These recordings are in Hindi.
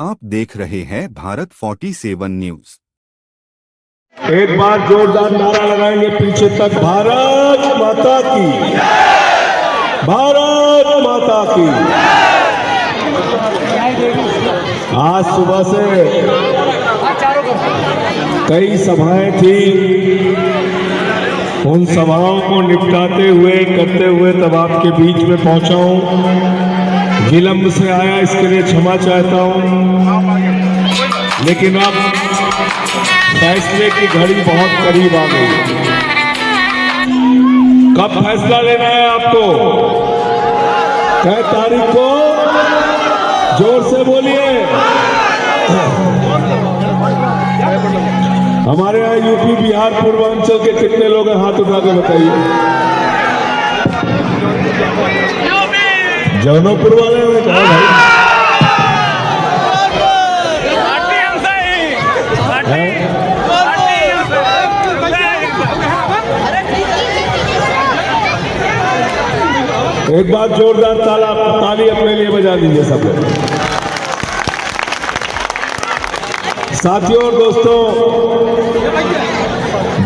आप देख रहे हैं भारत 47 न्यूज। एक बार जोरदार नारा लगाएंगे पीछे तक, भारत माता की, भारत माता की। आज सुबह से कई सभाएं थी, उन सभाओं को निपटाते हुए करते हुए तब आपके बीच में पहुंचा हूं। विलंब से आया, इसके लिए क्षमा चाहता हूं, लेकिन अब फैसले की घड़ी बहुत करीब आ गई। कब फैसला लेना है आपको? कै तारीख को? जोर से बोलिए। हमारे यहाँ यूपी बिहार पूर्वांचल के कितने लोग हैं? हाथ उठा के बताइए। जौनपुर वाले ने कहा भाई एक बार जोरदार ताली अपने लिए बजा दीजिए सब लोग। साथियों और दोस्तों,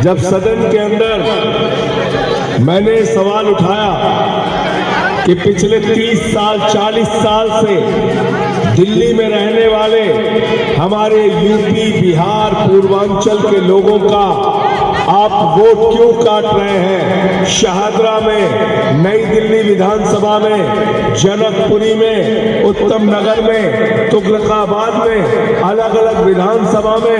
जब सदन के अंदर मैंने सवाल उठाया कि पिछले 30 साल 40 साल से दिल्ली में रहने वाले हमारे यूपी बिहार पूर्वांचल के लोगों का आप वोट क्यों काट रहे हैं? शाहदरा में, नई दिल्ली विधानसभा में, जनकपुरी में, उत्तम नगर में, तुगलकाबाद में, अलग अलग विधानसभा में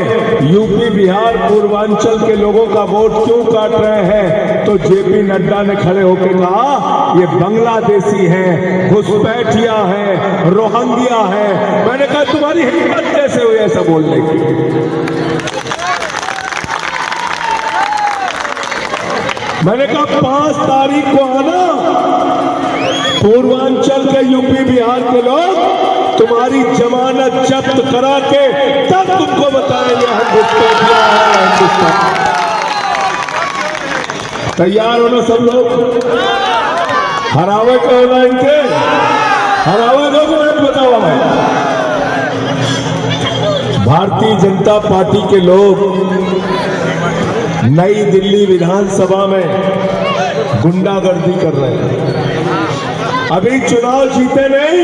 यूपी बिहार पूर्वांचल के लोगों का वोट क्यों काट रहे हैं? तो जेपी नड्डा ने खड़े होकर कहा ये बांग्लादेशी हैं, घुसपैठिया हैं, रोहिंग्या हैं। मैंने कहा तुम्हारी हिम्मत कैसे हुई ऐसा बोलने की? मैंने कहा 5 तारीख को आना, पूर्वांचल के यूपी बिहार के लोग तुम्हारी जमानत जब्त करा के तब तुमको बताएंगे हम घुसपैठिया हैं, हिंदुस्तान। तैयार हो ना सब लोग? हरावे का होगा इनके, हरावे डॉक्यूमेंट बताओ हमें। भारतीय जनता पार्टी के लोग नई दिल्ली विधानसभा में गुंडागर्दी कर रहे हैं। अभी चुनाव जीते नहीं,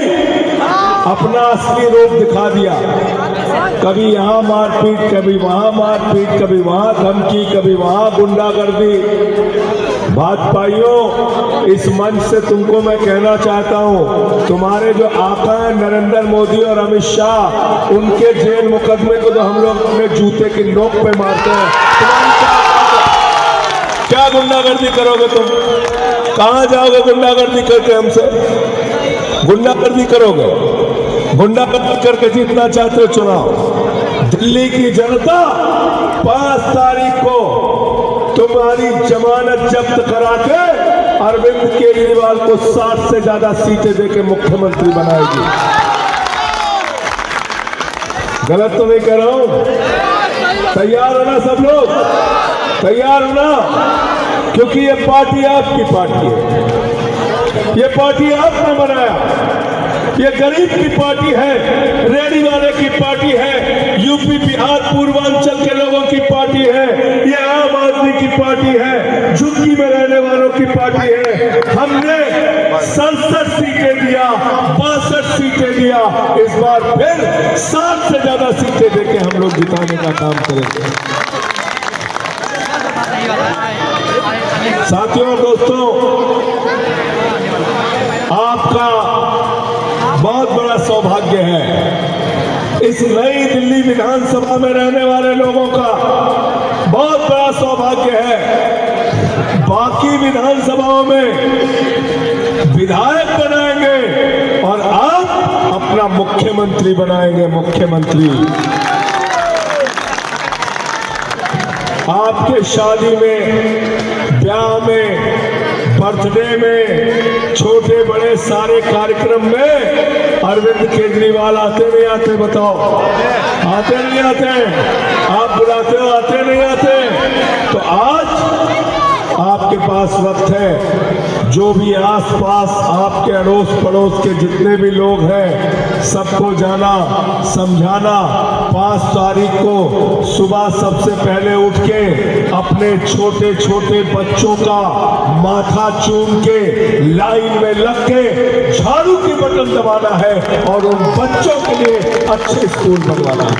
अपना असली रूप दिखा दिया। कभी यहाँ मारपीट, कभी वहां मारपीट, कभी वहां धमकी, कभी वहां गुंडागर्दी। भाजपाइयों, इस मंच से तुमको मैं कहना चाहता हूं, तुम्हारे जो आका हैं नरेंद्र मोदी और अमित शाह, उनके जेल मुकदमे को तो हम लोग अपने जूते की नोक पे मारते हैं। क्या गुंडागर्दी करोगे तुम? कहां जाओगे गुंडागर्दी करके? हमसे गुंडागर्दी करोगे? गुंडागर्दी करके जीतना चाहते हो चुनाव? दिल्ली की जनता 5 तारीख को तुम्हारी जमानत जब्त करा के अरविंद केजरीवाल को 60 से ज्यादा सीटें देके मुख्यमंत्री बनाएगी। गलत तो नहीं कह रहा हूं? तैयार हो ना सब लोग? तैयार हो ना? क्योंकि ये पार्टी आपकी पार्टी है, ये पार्टी आपने बनाया, ये गरीब की पार्टी है, रेडी वाले की पार्टी है, यूपी बिहार पूर्वांचल के लोगों की पार्टी है, ये आम आदमी की पार्टी है, झुग्गी में रहने वालों की पार्टी है। हमने 67 सीटें दिया, 62 सीटें दिया, इस बार फिर 60 से ज्यादा सीटें देके हम लोग जिताने का काम करेंगे। साथियों और दोस्तों, आपका बहुत बड़ा सौभाग्य है, इस नई दिल्ली विधानसभा में रहने वाले लोगों का बहुत बड़ा सौभाग्य है। बाकी विधानसभाओं में विधायक बनाएंगे और आप अपना मुख्यमंत्री बनाएंगे। मुख्यमंत्री आपके शादी में, ब्याह में, बर्थडे में, छोटे बड़े सारे कार्यक्रम में अरविंद केजरीवाल आते नहीं आते? बताओ, आते नहीं आते? आप बुलाते हो, आते नहीं आते? तो आज आपके पास वक्त है, जो भी आसपास आपके अड़ोस पड़ोस के जितने भी लोग हैं सबको जाना समझाना। 5 तारीख को सुबह सबसे पहले उठ के अपने छोटे छोटे बच्चों का माथा चूम के लाइन में लग के झाड़ू की बटन दबाना है और उन बच्चों के लिए अच्छे स्कूल बनवाना है।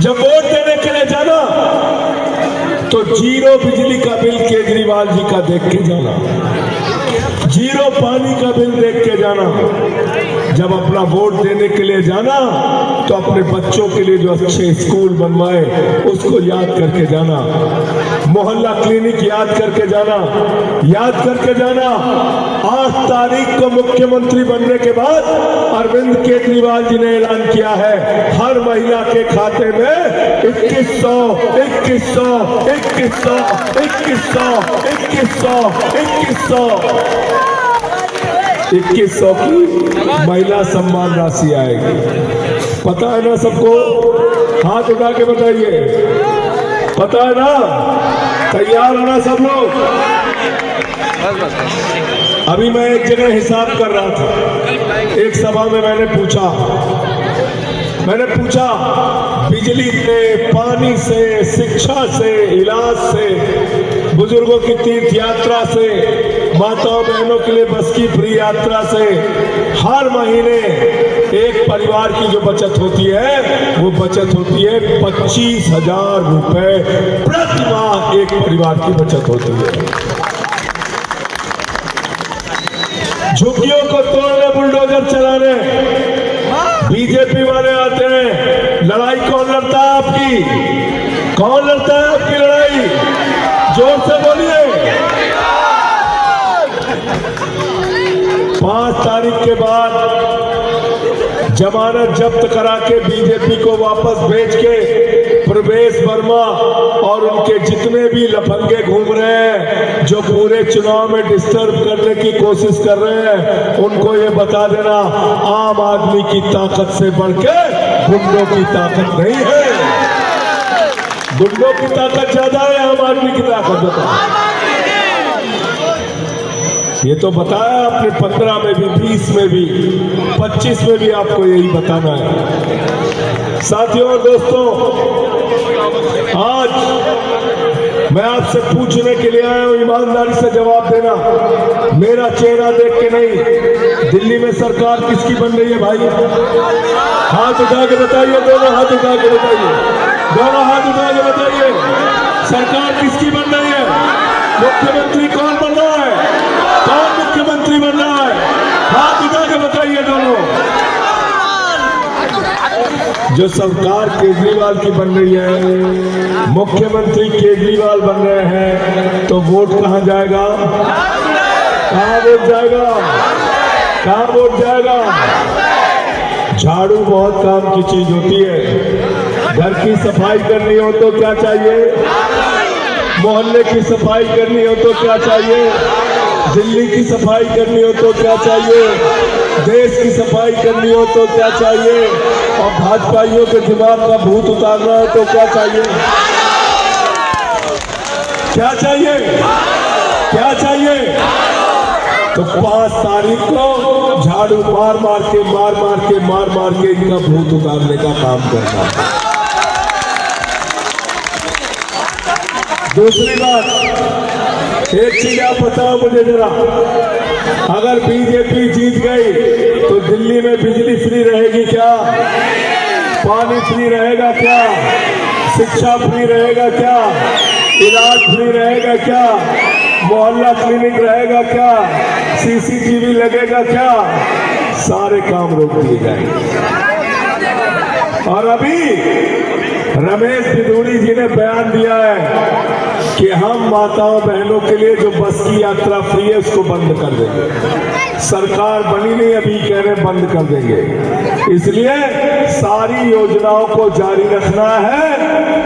जब वोट देने के लिए जाना तो 0 बिजली का बिल केजरीवाल जी का देख के जाना, 0 पानी का बिल देख के जाना। जब अपना वोट देने के लिए जाना तो अपने बच्चों के लिए जो अच्छे स्कूल बनवाए उसको याद करके जाना, मोहल्ला क्लिनिक याद करके जाना, याद करके जाना। 8 तारीख को मुख्यमंत्री बनने के बाद अरविंद केजरीवाल जी ने ऐलान किया है हर महिला के खाते में 2100 2100 2100 2100 2100 2100 की महिला सम्मान राशि आएगी। पता है ना सबको? हाथ उठा के बताइए, पता है ना? तैयार हो ना सब लोग? अभी मैं एक जगह हिसाब कर रहा था, एक सभा में मैंने पूछा बिजली से, पानी से, शिक्षा से, इलाज से, बुजुर्गों की तीर्थ यात्रा से, माताओं बहनों के लिए बस की फ्री यात्रा से हर महीने एक परिवार की जो बचत होती है वो बचत होती है 25,000 रुपए प्रति माह। एक परिवार की बचत होती है। झुग्गियों को तोड़ने, बुलडोजर चलाने बीजेपी वाले आते हैं। लड़ाई कौन लड़ता है आपकी? कौन लड़ता है आपकी लड़ाई? जोर से बोलिए। 5 तारीख के बाद जमानत जब्त करा के बीजेपी को वापस भेज के प्रवेश वर्मा और उनके जितने भी लफंगे घूम रहे हैं जो पूरे चुनाव में डिस्टर्ब करने की कोशिश कर रहे हैं, उनको ये बता देना आम आदमी की ताकत से बढ़ के गुंडों की ताकत नहीं है। गुंडों की ताकत ज्यादा है, आम आदमी की ताकत बताओ। ये तो बताया आपने 15 में भी, 20 में भी, 25 में भी आपको यही बताना है। साथियों और दोस्तों, आज मैं आपसे पूछने के लिए आया हूं, ईमानदारी से जवाब देना, मेरा चेहरा देख के नहीं। दिल्ली में सरकार किसकी बन रही है भाई? हाथ उठा के बताइए, दोनों हाथ उठा के बताइए, दोनों हाथ उठा के बताइए, सरकार किसकी बन रही है? मुख्यमंत्री कौन बन रहा है? कौन मुख्यमंत्री बन रहा है? हाथ उठा के बताइए दोनों। जो सरकार केजरीवाल की बन रही है, मुख्यमंत्री केजरीवाल बन रहे हैं, तो वोट कहां जाएगा? कहां वोट जाएगा? कहां वोट जाएगा? झाड़ू बहुत काम की चीज होती है। घर की सफाई करनी हो तो क्या चाहिए? मोहल्ले की सफाई करनी हो तो क्या चाहिए? दिल्ली की सफाई करनी हो तो क्या चाहिए? देश की सफाई करनी हो तो क्या चाहिए? और भाजपाइयों के दिमाग का भूत उतारना है तो क्या चाहिए? क्या चाहिए? क्या चाहिए? तो 5 तारीख को झाड़ू मार मार के इनका भूत उतारने का काम करना है। दूसरी बात, एक चीज आप बताओ मुझे जरा, अगर बीजेपी जीत गई तो दिल्ली में बिजली फ्री रहेगी क्या? पानी फ्री रहेगा क्या? शिक्षा फ्री रहेगा क्या? इलाज फ्री रहेगा क्या? मोहल्ला क्लिनिक रहेगा क्या? सीसीटीवी लगेगा क्या? सारे काम रोक दिए जाएंगे। और अभी रमेश भिदूड़ी जी ने बयान दिया है कि हम माताओं बहनों के लिए जो बस की यात्रा फ्री है उसको बंद कर देंगे। सरकार बनी नहीं, अभी कह रहे बंद कर देंगे। इसलिए सारी योजनाओं को जारी रखना है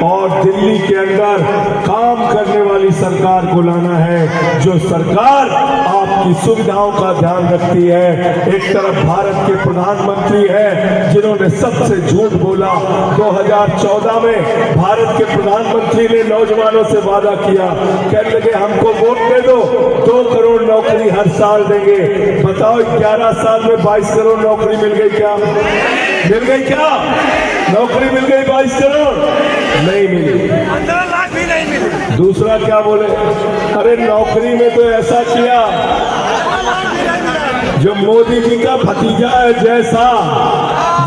और दिल्ली दिल्ली के अंदर काम करने वाली सरकार को लाना है, जो सरकार आपकी सुविधाओं का ध्यान रखती है। एक तरफ भारत के प्रधानमंत्री है जिन्होंने सबसे झूठ बोला। 2014 में भारत के प्रधानमंत्री ने नौजवानों से वादा किया, कहने लगे हमको वोट दे दो, 2 करोड़ नौकरी हर साल देंगे। बताओ 11 साल में 22 करोड़ नौकरी मिल गई क्या? मिल गई क्या? नौकरी मिल गई 22 करोड़? नहीं मिली। 15 लाख भी नहीं मिले। दूसरा क्या बोले, अरे नौकरी में तो ऐसा किया, जो मोदी जी का भतीजा है जैसा,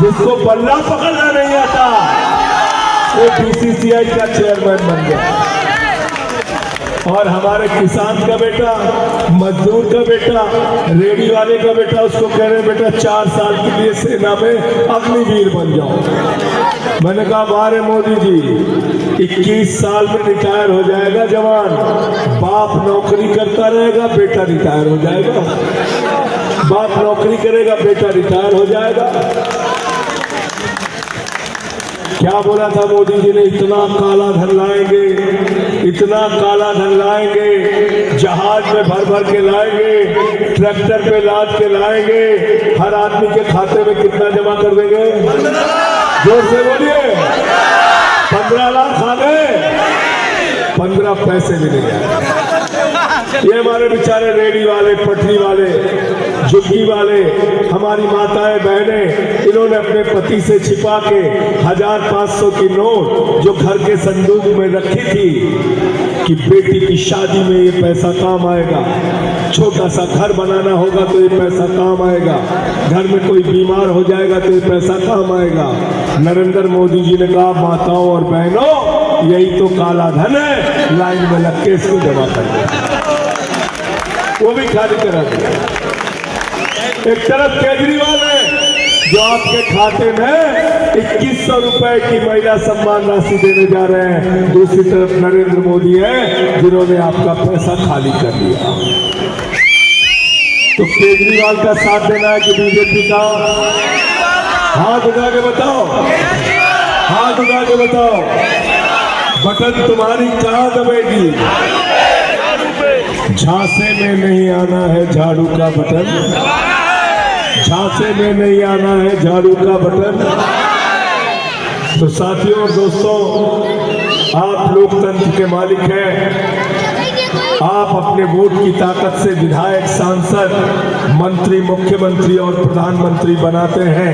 जिसको बल्ला पकड़ना नहीं आता, वो बीसीसीआई का चेयरमैन बन गया। और हमारे किसान का बेटा, मजदूर का बेटा, रेडी वाले का बेटा, उसको कह रहे बेटा 4 साल के लिए सेना में अग्निवीर बन जाओ। मैंने कहा बारे मोदी जी, 21 साल में रिटायर हो जाएगा जवान, बाप नौकरी करता रहेगा, बेटा रिटायर हो जाएगा। बाप नौकरी करेगा, बेटा रिटायर हो जाएगा। क्या बोला था मोदी जी ने, इतना काला धन लाएंगे, इतना काला धन लाएंगे, जहाज में भर भर के लाएंगे, ट्रैक्टर पे लाद के लाएंगे, हर आदमी के खाते में कितना जमा कर देंगे? जोर से बोलिए। 15 लाख आ गए, 15 पैसे मिलेंगे। ये हमारे बेचारे रेडी वाले, पटरी वाले, झुग्गी वाले, हमारी माताएं बहनें, इन्होंने अपने पति से छिपा के 1500 की नोट जो घर के संदूक में रखी थी कि बेटी की शादी में ये पैसा काम आएगा, छोटा सा घर बनाना होगा तो ये पैसा काम आएगा, घर में कोई बीमार हो जाएगा तो ये पैसा काम आएगा। नरेंद्र मोदी जी ने कहा माताओं और बहनों, यही तो काला धन है, लाइन में लग के इसको जमा कर दो। वो भी खाली करा दिया। एक तरफ केजरीवाल है जो आपके खाते में 2100 रुपए की महिला सम्मान राशि देने जा रहे हैं, दूसरी तरफ नरेंद्र मोदी है जिन्होंने आपका पैसा खाली कर दिया। तो केजरीवाल का साथ देना है कि बीजेपी का? हाथ उठा के बताओ, हाथ उठा के बताओ, बटन तुम्हारी कहां दबेगी? झांसे में नहीं आना है झाड़ू का बटन, झांसे में नहीं आना है झाड़ू का बटन। तो साथियों और दोस्तों, आप लोकतंत्र के मालिक हैं। आप अपने वोट की ताकत से विधायक, सांसद, मंत्री, मुख्यमंत्री और प्रधानमंत्री बनाते हैं।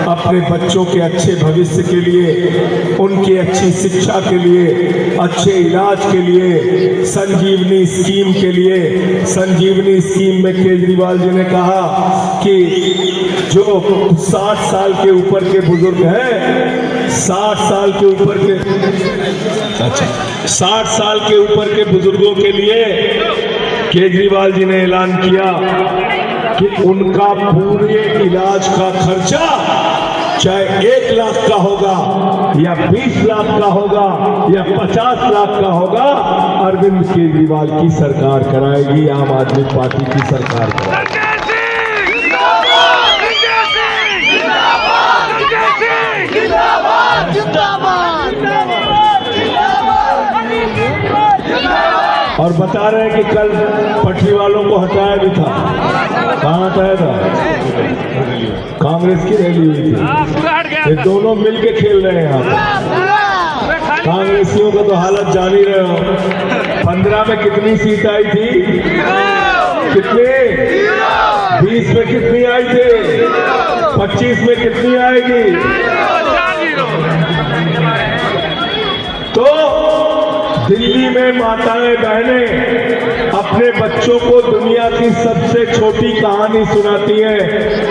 अपने बच्चों के अच्छे भविष्य के लिए, उनकी अच्छी शिक्षा के लिए, अच्छे इलाज के लिए, संजीवनी स्कीम के लिए। संजीवनी स्कीम में केजरीवाल जी ने कहा कि जो 60 साल के ऊपर के बुजुर्ग हैं, 60 साल के ऊपर के 60 साल के ऊपर के बुजुर्गों के लिए केजरीवाल जी ने ऐलान किया कि उनका पूरे इलाज का खर्चा चाहे 1 लाख का होगा या 20 लाख का होगा या 50 लाख का होगा, अरविंद केजरीवाल की सरकार कराएगी, आम आदमी पार्टी की सरकार कराएगी। और बता रहे हैं कि कल पटरी वालों को हटाया भी था। कहाँ हटाया था? कांग्रेस की रैली हुई थी। ये दोनों मिलके खेल रहे हैं यहाँ। कांग्रेसियों का तो हालत जान ही रहे हो। 15 में कितनी सीट आई थी? कितने? 20 में कितनी आई थी? 25 में कितनी आएगी? तो दिल्ली में माताएं बहनें अपने बच्चों को दुनिया की सबसे छोटी कहानी सुनाती हैं।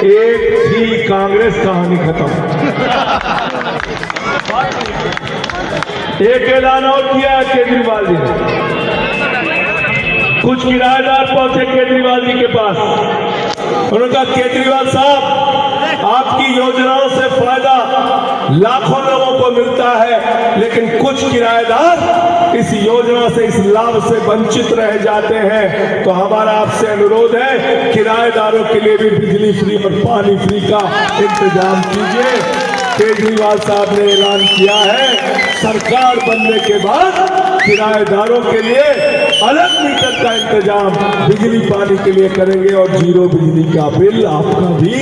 एक थी कांग्रेस, कहानी खत्म। एक ऐलान और किया है केजरीवाल जी ने। कुछ किराएदार पहुंचे केजरीवाल जी के पास। उन्होंने कहा केजरीवाल साहब, आपकी योजनाओं से फायदा लाखों लोगों को मिलता है, लेकिन कुछ किराएदार इस योजना से, इस लाभ से वंचित रह जाते हैं। तो हमारा आपसे अनुरोध है, किराएदारों के लिए भी बिजली फ्री और पानी फ्री का इंतजाम कीजिए। केजरीवाल साहब ने ऐलान किया है सरकार बनने के बाद किराएदारों के लिए अलग मीटर का इंतजाम बिजली पानी के लिए करेंगे और जीरो बिजली का बिल आपका भी।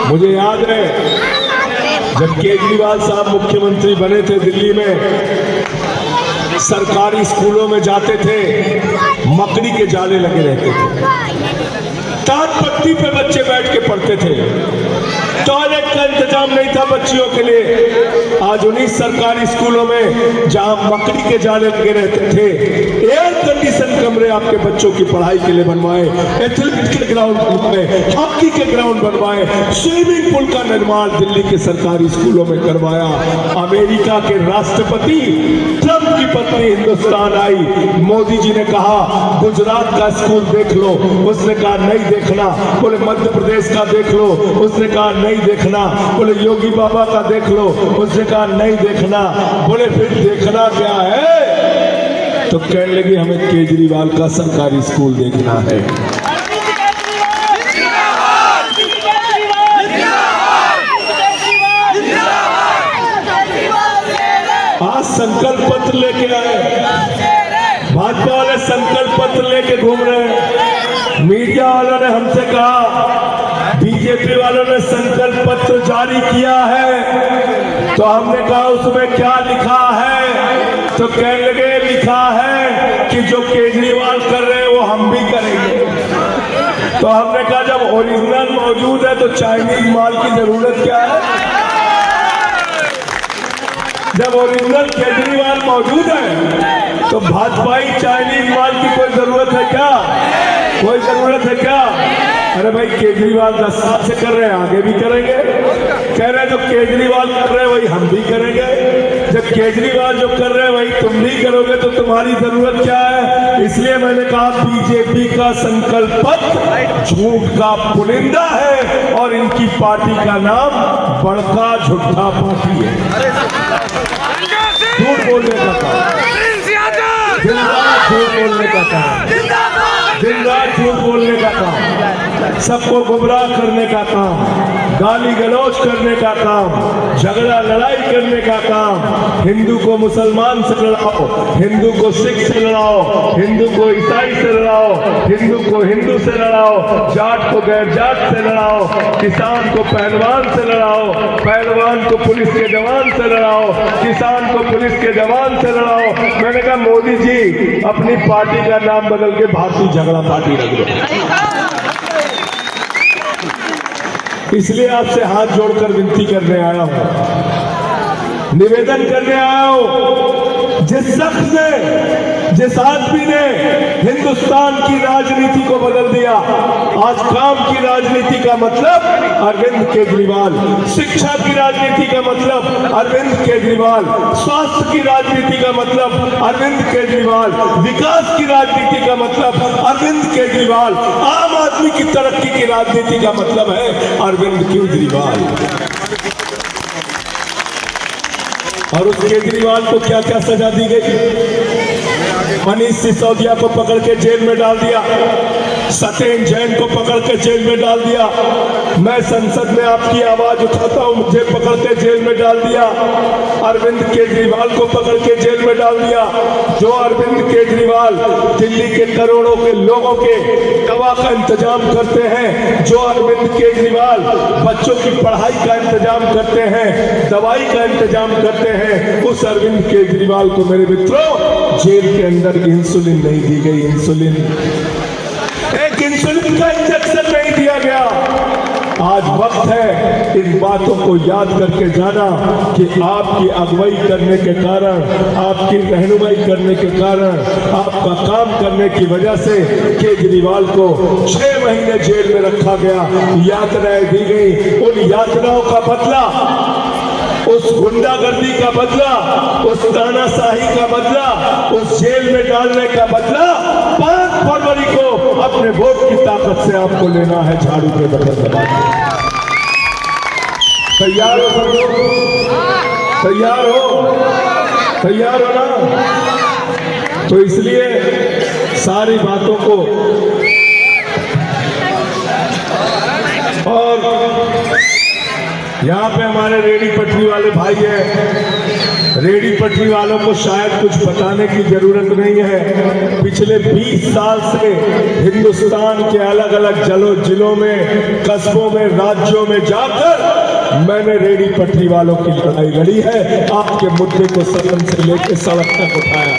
मुझे याद है जब केजरीवाल साहब मुख्यमंत्री बने थे दिल्ली में, सरकारी स्कूलों में जाते थे, मकड़ी के जाले लगे रहते थे, टाट पट्टी पे बच्चे बैठ के पढ़ते थे, टॉयलेट का इंतजाम नहीं था बच्चियों के लिए। आज उन्हीं सरकारी स्कूलों में जहां मकड़ी के जाले लगे रहते थे, एयर कंडीशन कमरे आपके बच्चों की पढ़ाई के लिए बनवाए, एथलेटिक्स के ग्राउंड बनवाए, हॉकी के ग्राउंड बनवाए, स्विमिंग पूल का निर्माण दिल्ली के सरकारी स्कूलों में करवाया। अमेरिका के राष्ट्रपति ट्रंप की पत्नी हिंदुस्तान आई, मोदी जी ने कहा गुजरात का स्कूल देख लो, उसने कहा नहीं देखना। बोले मध्य प्रदेश का देख लो, उसने कहा नहीं देखना। बोले योगी बाबा का देख लो, उसने कहा नहीं देखना। बोले फिर देखना क्या है? तो कहने लगे हमें केजरीवाल का सरकारी स्कूल देखना है। आज संकल्प पत्र लेके आए, भाजपा वाले संकल्प पत्र लेके घूम रहे हैं। मीडिया वालों ने हमसे कहा बीजेपी वालों ने संकल्प पत्र जारी किया है, तो हमने कहा उसमें क्या लिखा है? तो कहने लगे लिखा है कि जो केजरीवाल कर रहे हैं वो हम भी करेंगे। तो हमने कहा जब ओरिजिनल मौजूद है तो चाइनीज माल की जरूरत क्या है? जब ओरिजिनल केजरीवाल मौजूद है तो भाजपाई चाइनीज माल की कोई जरूरत है क्या? कोई जरूरत है क्या? अरे भाई केजरीवाल 10 साल से कर रहे हैं, आगे भी करेंगे। कह रहे हैं जो केजरीवाल कर रहे हैं वही हम भी करेंगे। जब केजरीवाल जो कर रहे हैं वही तुम भी करोगे तो तुम्हारी जरूरत क्या है? इसलिए मैंने कहा बीजेपी का संकल्प पत्र झूठ का पुलिंदा है और इनकी पार्टी का नाम बड़का झूठा पार्टी है। झूठ बोलने का काम, दिन रात झूठ बोलने का काम, दिन रात झूठ बोलने का काम, सबको गुमराह करने का काम, गाली गलौज करने का काम, झगड़ा लड़ाई करने का काम। हिंदू को मुसलमान से लड़ाओ, हिंदू को सिख से लड़ाओ, हिंदू को ईसाई से लड़ाओ, हिंदू को हिंदू से लड़ाओ, जाट को गैर जाट से लड़ाओ, किसान को पहलवान से लड़ाओ, पहलवान को पुलिस के जवान से लड़ाओ, किसान को पुलिस के जवान से लड़ाओ। मैंने कहा मोदी जी अपनी पार्टी का नाम बदल के भारतीय झगड़ा पार्टी रख दो। इसलिए आपसे हाथ जोड़कर विनती करने आया हूं, निवेदन करने आया हूं, जिस शख्स ने, जिस आदमी ने हिंदुस्तान की राजनीति को बदल दिया, आज काम की राजनीति का मतलब अरविंद केजरीवाल, शिक्षा की राजनीति का मतलब अरविंद केजरीवाल, स्वास्थ्य की राजनीति का मतलब अरविंद केजरीवाल, विकास की राजनीति का मतलब अरविंद केजरीवाल, आम आदमी की तरक्की की राजनीति का मतलब है अरविंद केजरीवाल। और उस केजरीवाल को क्या क्या सजा दी गई? मनीष सिसोदिया को पकड़ के जेल में डाल दिया, सत्येंद्र जैन को पकड़ के जेल में डाल दिया। मैं संसद में आपकी आवाज उठाता हूं, मुझे पकड़ के जेल में डाल दिया। अरविंद केजरीवाल को पकड़ के जेल में डाल दिया। जो अरविंद केजरीवाल दिल्ली के करोड़ों के लोगों के दवा का इंतजाम करते हैं, जो अरविंद केजरीवाल बच्चों की पढ़ाई का इंतजाम करते हैं, दवाई का इंतजाम करते हैं, उस अरविंद केजरीवाल को मेरे मित्रों जेल के अंदर इंसुलिन नहीं दी गई। इंसुलिन, एक इंसुलिन का इंजेक्शन नहीं दिया गया। आज वक्त है इन बातों को याद करके जाना कि आपकी अगुवाई करने के कारण, आपकी रहनुमाई करने के कारण, आपका काम करने की वजह से केजरीवाल को 6 महीने जेल में रखा गया, यातनाएं दी गई। उन यातनाओं का बदला, उस गुंडागर्दी का बदला, उस तानाशाही का बदला, उस जेल में डालने का बदला 5 फरवरी को अपने वोट की ताकत से आपको लेना है। झाड़ू के बटन दबा, तैयार हो सब लोग? तैयार हो? तैयार हो ना? तो इसलिए सारी बातों को और यहाँ पे हमारे रेडी पटरी वाले भाई हैं। रेडी पटरी वालों को शायद कुछ बताने की जरूरत नहीं है। पिछले 20 साल से हिंदुस्तान के अलग अलग जिलों में, कस्बों में, राज्यों में जाकर मैंने रेडी पटरी वालों की लड़ाई लड़ी है। आपके मुद्दे को सदन से लेकर सड़क तक उठाया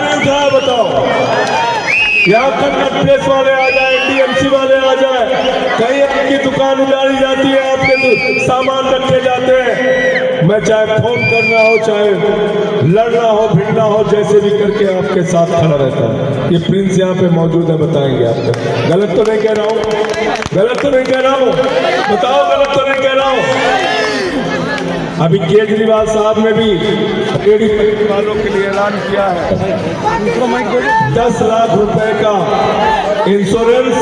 नहीं उठाया बताओ। यहाँ कन्नट प्रेस वाले आ जाए, टीएमसी वाले आ जाए, कहीं आपकी दुकान उजाड़ी जाती है, आपके सामान रखे जाते हैं, मैं चाहे फोन करना हो, चाहे लड़ना हो, भिड़ना हो, जैसे भी करके आपके साथ खड़ा रहता है। ये प्रिंस यहाँ पे मौजूद है, बताएंगे आपको। गलत तो नहीं कह रहा हूँ, गलत तो नहीं कह रहा हूँ, बताओ गलत तो नहीं कह रहा हूँ। अभी केजरीवाल साहब ने भी रेडी पटरी वालों के लिए ऐलान किया है 10 लाख रुपए का इंश्योरेंस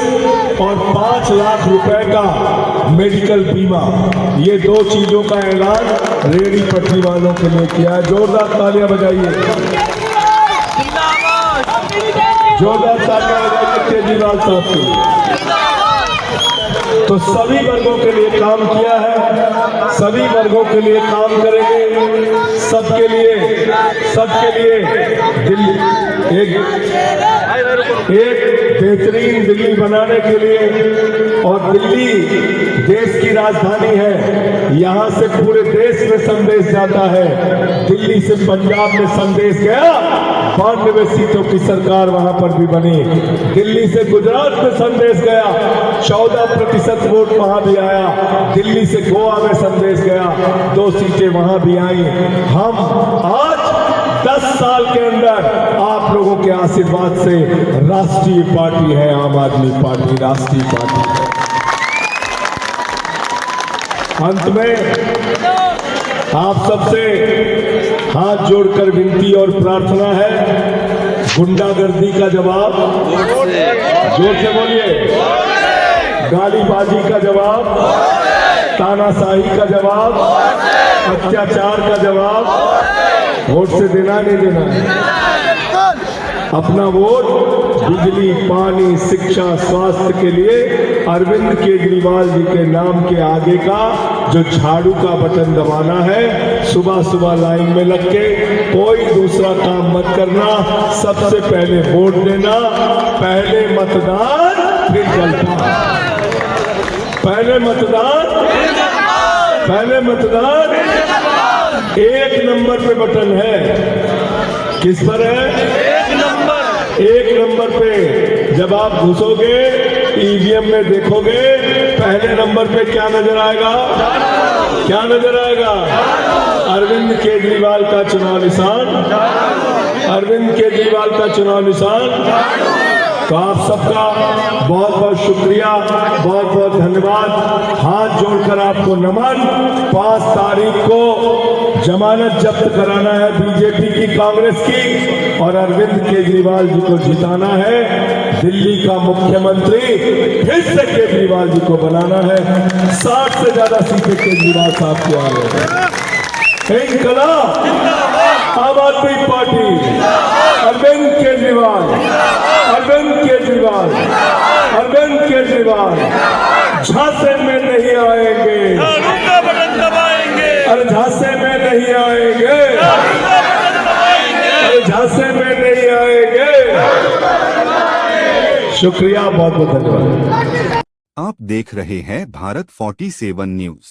और 5 लाख रुपए का मेडिकल बीमा। ये 2 चीजों का ऐलान रेडी पटरी वालों के लिए किया है। जोरदार तालियां बजाइए, जोरदार तालियां बजाइए केजरीवाल साहब की। तो सभी वर्गों के लिए काम किया है, सभी वर्गों के लिए काम करेंगे, सबके लिए दिल्ली एक बेहतरीन दिल्ली बनाने के लिए। और दिल्ली देश की राजधानी है, यहाँ से पूरे देश में संदेश जाता है। दिल्ली से पंजाब में संदेश गया, 92 सीटों की सरकार वहां पर भी बनी। दिल्ली से गुजरात में संदेश गया, 14% वोट वहां भी आया। दिल्ली से गोवा में संदेश गया, 2 सीटें वहां भी आई। हम आज 10 साल के अंदर आप लोगों के आशीर्वाद से राष्ट्रीय पार्टी है, आम आदमी पार्टी राष्ट्रीय पार्टी है। अंत में आप सबसे हाथ जोड़कर विनती और प्रार्थना है, गुंडागर्दी का जवाब जोर से बोलिए, गालीबाजी का जवाब, तानाशाही का जवाब, अत्याचार का जवाब वोट से देना नहीं देना। अपना वोट बिजली, पानी, शिक्षा, स्वास्थ्य के लिए अरविंद केजरीवाल जी के नाम के आगे का जो झाड़ू का बटन दबाना है। सुबह सुबह लाइन में लग के कोई दूसरा काम मत करना, सबसे पहले वोट देना। पहले मतदान फिर जलपान, पहले मतदान, पहले मतदान। 1 नंबर पे बटन है, किस पर है? 1 नंबर पे जब आप घुसोगे ईवीएम में देखोगे, पहले नंबर पे क्या नजर आएगा? क्या नजर आएगा? अरविंद केजरीवाल का चुनाव निशान, अरविंद केजरीवाल का चुनाव निशान। तो आप सबका बहुत बहुत शुक्रिया, बहुत बहुत धन्यवाद। हाथ जोड़कर आपको नमन। 5 तारीख को जमानत जब्त कराना है बीजेपी की, कांग्रेस की, और अरविंद केजरीवाल जी को जिताना है। दिल्ली का मुख्यमंत्री फिर से केजरीवाल जी को बनाना है। 60 से ज्यादा सीटें केजरीवाल साहब को आ रहे हैं। इंकलाब, आम आदमी पार्टी, अरविंद केजरीवाल, अरविंद केजरीवाल, अरविंद केजरीवाल झांसे में नहीं आएंगे, अरे झांसे में नहीं आएंगे, अरे झांसे में नहीं आएंगे। शुक्रिया, बहुत बहुत धन्यवाद। आप देख रहे हैं भारत 47 न्यूज।